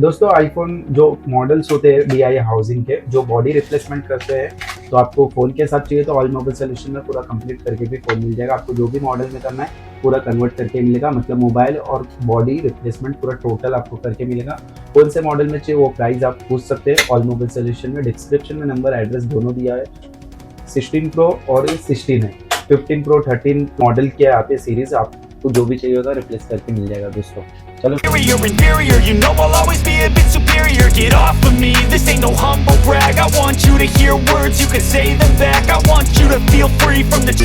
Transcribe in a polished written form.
दोस्तों आईफ़ोन जो मॉडल्स होते हैं बीआई हाउसिंग के, जो बॉडी रिप्लेसमेंट करते हैं, तो आपको फ़ोन के साथ चाहिए तो ऑल मोबाइल सॉल्यूशन में पूरा कंप्लीट करके भी फ़ोन मिल जाएगा। आपको जो भी मॉडल में करना है, पूरा कन्वर्ट करके मिलेगा, मतलब मोबाइल और बॉडी रिप्लेसमेंट पूरा टोटल आपको करके मिलेगा। कौन से मॉडल में चाहिए वो प्राइस आप पूछ सकते हैं ऑल मोबाइल सॉल्यूशन में। डिस्क्रिप्शन में नंबर, एड्रेस दोनों दिया है। 16 प्रो और ये 16 है। 15 प्रो 13 मॉडल के आते हैं सीरीज़, आपको जो भी चाहिए होगा रिप्लेस करके मिल जाएगा दोस्तों। चलो Inferior, you know I'll always be a bit superior. Get off of me, this ain't no humble brag. I want you to hear words, you can say them back. I want you to feel free from the